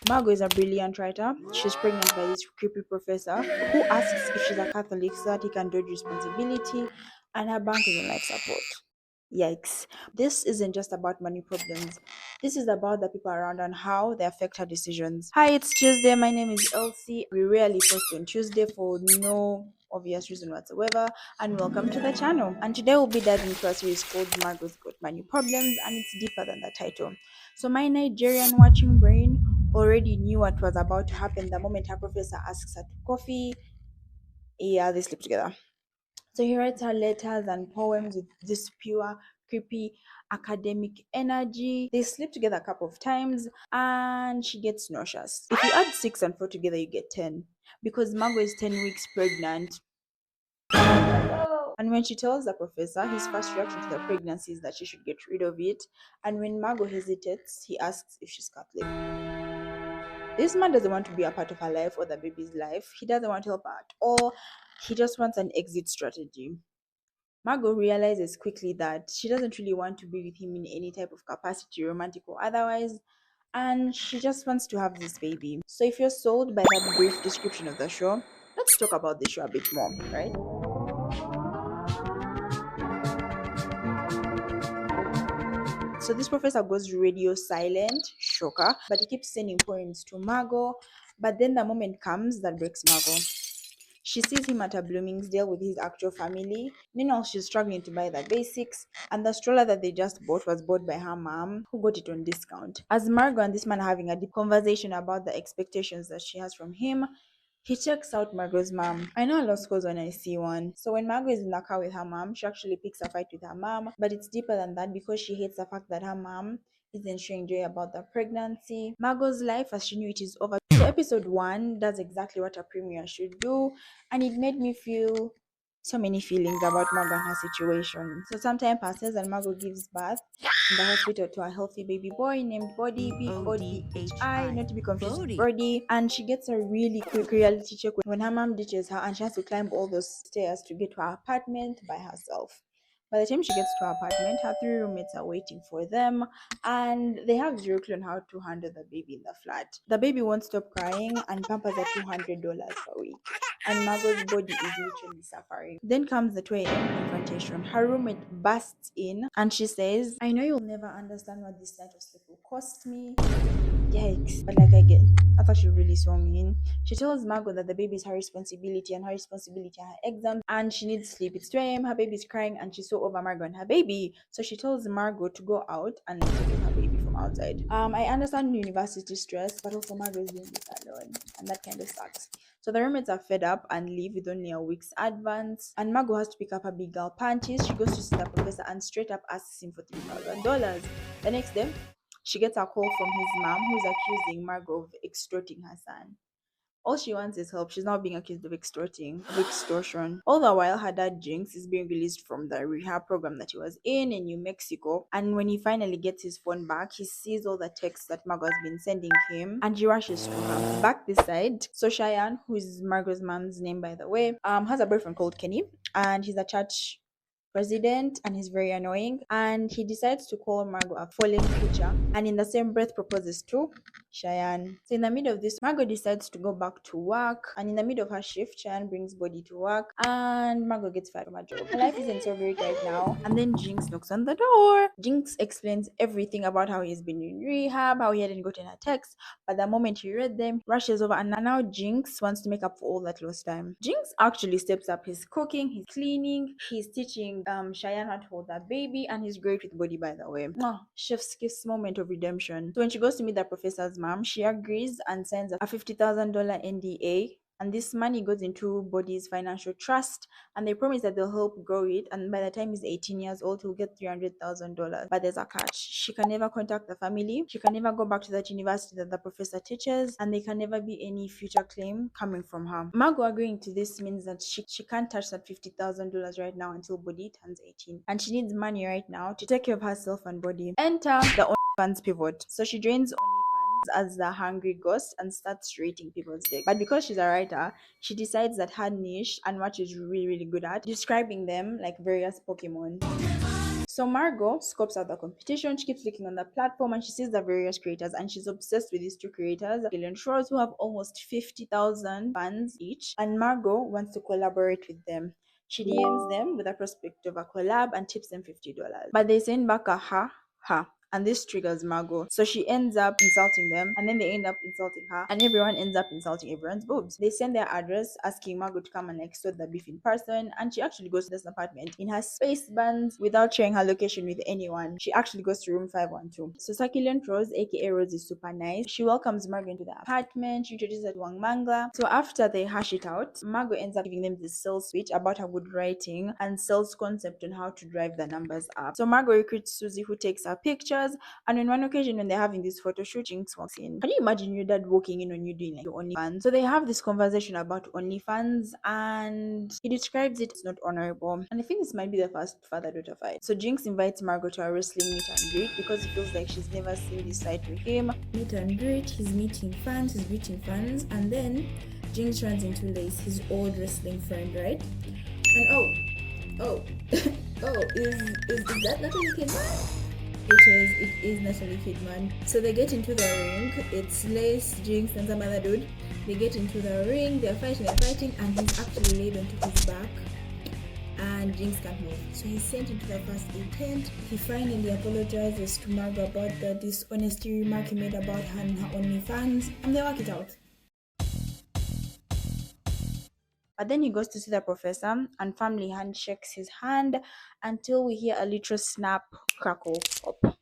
Margo is a brilliant writer. She's pregnant by this creepy professor who asks if she's a Catholic so that he can dodge responsibility, and her bank is on life support. Yikes. This isn't just about money problems. This is about the people around and how they affect her decisions. Hi, it's Tuesday. My name is Elsie. We rarely post on Tuesday for no obvious reason whatsoever. And welcome to the channel. And today we'll be diving into a series called Margo's Got Money Problems, and it's deeper than the title. So my Nigerian watching brain already knew what was about to happen the moment her professor asks her to coffee. Yeah, they sleep together. So he writes her letters and poems with this pure, creepy academic energy. They sleep together a couple of times and she gets nauseous. If you add 6 and 4 together, you get 10. Because Margo is 10 weeks pregnant. And when she tells the professor, his first reaction to the pregnancy is that she should get rid of it. And when Margo hesitates, he asks if she's Catholic. This man doesn't want to be a part of her life or the baby's life. He doesn't want to help her at all. He just wants an exit strategy. Margo realizes quickly that she doesn't really want to be with him in any type of capacity, romantic or otherwise, and she just wants to have this baby. So if you're sold by that brief description of the show, let's talk about the show a bit more, right? So this professor goes radio silent, shocker, but he keeps sending poems to Margo. But then the moment comes that breaks Margo. She sees him at a Bloomingdale with his actual family. Meanwhile, she's struggling to buy the basics, and the stroller that they just bought was bought by her mom, who got it on discount. As Margo and this man are having a deep conversation about the expectations that she has from him, he checks out Margo's mom. I know I lost calls when I see one. So when Margo is in the car with her mom, she actually picks a fight with her mom, but it's deeper than that because she hates the fact that her mom isn't showing joy about the pregnancy. Margo's life as she knew it is over. So episode 1 does exactly what a premiere should do, and it made me feel so many feelings about Margo and her situation. So some time passes and Margo gives birth in the hospital to a healthy baby boy named Body, Body, not to be confused with Brody. And she gets a really quick reality check when her mom ditches her and she has to climb all those stairs to get to her apartment by herself. By the time she gets to her apartment, her 3 roommates are waiting for them, and they have zero clue on how to handle the baby in the flat. The baby won't stop crying, and pampers are $200 per week. And Margot's body is literally suffering. Then comes the 2 a.m. confrontation. Her roommate bursts in and she says, I know you'll never understand what this night of sleep will cost me. Yikes. But like I get, I thought she really so mean. She tells Margot that the baby is her responsibility and her responsibility are her exams and she needs sleep. It's 2 a.m. Her baby's crying and she's so over Margot and her baby. So she tells Margot to go out and take care of her baby from outside. I understand university stress, but also Margot is doing this alone. And that kind of sucks. So the roommates are fed up and leave with only a week's advance. And Margot has to pick up her big girl panties. She goes to see the professor and straight up asks him for $3,000. The next day, she gets a call from his mom who's accusing Margot of extorting her son. All she wants is help. She's now being accused of extortion. All the while, her dad Jinx is being released from the rehab program that he was in New Mexico. And when he finally gets his phone back, he sees all the texts that Margot has been sending him, and he rushes to her. Back this side, so Cheyenne, who is Margot's mom's name by the way, has a boyfriend called Kenny, and he's a church president and he's very annoying, and he decides to call Margot a fallen creature and in the same breath proposes to Cheyenne. So in the middle of this, Margot decides to go back to work, and in the middle of her shift, Cheyenne brings Body to work and Margot gets fired from her job. Her life isn't so great right now, and then Jinx knocks on the door. Jinx explains everything about how he's been in rehab, how he hadn't gotten a text, but the moment he read them, he rushes over, and now Jinx wants to make up for all that lost time. Jinx actually steps up his cooking, he's cleaning, he's teaching Cheyenne how to hold that baby, and he's great with Body by the way. Mwah. Chef's kiss moment of redemption. So when she goes to meet the professor's mom, she agrees and signs a $50,000 NDA, and this money goes into Body's financial trust, and they promise that they'll help grow it, and by the time he's 18 years old he'll get $300,000. But there's a catch. She can never contact the family, she can never go back to that university that the professor teaches, and there can never be any future claim coming from her. Margot agreeing to this means that she can't touch that $50,000 right now until Body turns 18, and she needs money right now to take care of herself and Body. Enter the OnlyFans pivot. So she joins as the hungry ghost and starts rating people's dick. But because she's a writer, she decides that her niche and what she's really good at, describing them like various Pokemon. So Margo scopes out the competition. She keeps looking on the platform and she sees the various creators and she's obsessed with these two creators, Killian Shores, who have almost 50,000 fans each, and Margo wants to collaborate with them. She DMs them with a prospect of a collab and tips them $50. But they send back a ha, and this triggers Margo. So she ends up insulting them, and then they end up insulting her, and everyone ends up insulting everyone's boobs. They send their address asking Margo to come and extort the beef in person, and she actually goes to this apartment in her space bands without sharing her location with anyone. She actually goes to room 512. So Succulent Rose, aka Rose, is super nice. She welcomes Margo into the apartment. She introduces her to Wang Mangla. So after they hash it out, Margo ends up giving them this sales speech about her good writing and sales concept on how to drive the numbers up. So Margo recruits Susie, who takes her pictures, and on one occasion when they're having this photo shoot, Jinx walks in. Can you imagine your dad walking in on you doing like your OnlyFans? So they have this conversation about OnlyFans, and he describes it as not honorable. And I think this might be the first father-daughter fight. So Jinx invites Margo to a wrestling meet and greet because he feels like she's never seen this side to him. Meet and greet, he's meeting fans, he's greeting fans, and then Jinx runs into Lace, his old wrestling friend, right? And oh, is that Natalie Kidman? It is Natalie Kidman. So they get into the ring. It's Lace, Jinx, and some other dude. They get into the ring, they're fighting, and he's actually laid onto his back. And Jinx can't move. So he's sent into the first aid tent. He finally apologizes to Margo about the dishonesty remark he made about her and her OnlyFans, and they work it out. But then he goes to see the professor, and family handshakes his hand until we hear a literal snap, crackle, pop.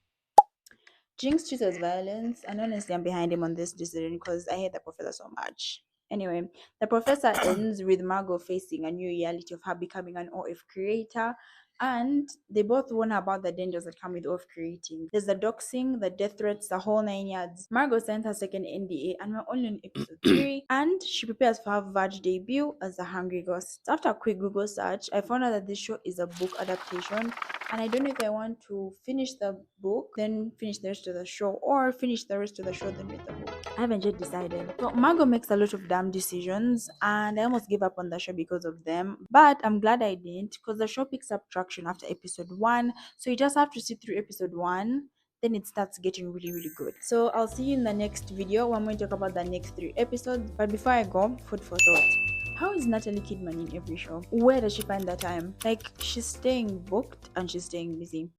Jinx treats as violence, and honestly, I'm behind him on this decision because I hate the professor so much. Anyway, the professor ends with Margo facing a new reality of her becoming an OF creator, and they both warn her about the dangers that come with OF creating. There's the doxing, the death threats, the whole 9 yards. Margo sent her second NDA, and we're only on episode 3, and she prepares for her Verge debut as the Hungry Ghost. After a quick Google search, I found out that this show is a book adaptation, and I don't know if I want to finish the book, then finish the rest of the show, or finish the rest of the show, then read the book. I haven't yet decided. So Margo makes a lot of dumb decisions, and I almost gave up on the show because of them. But I'm glad I didn't, because the show picks up traction after episode 1. So you just have to sit through episode 1. Then it starts getting really, really good. So I'll see you in the next video where I'm going to talk about the next 3 episodes. But before I go, food for thought. How is Natalie Kidman in every show? Where does she find the time? Like, she's staying booked and she's staying busy.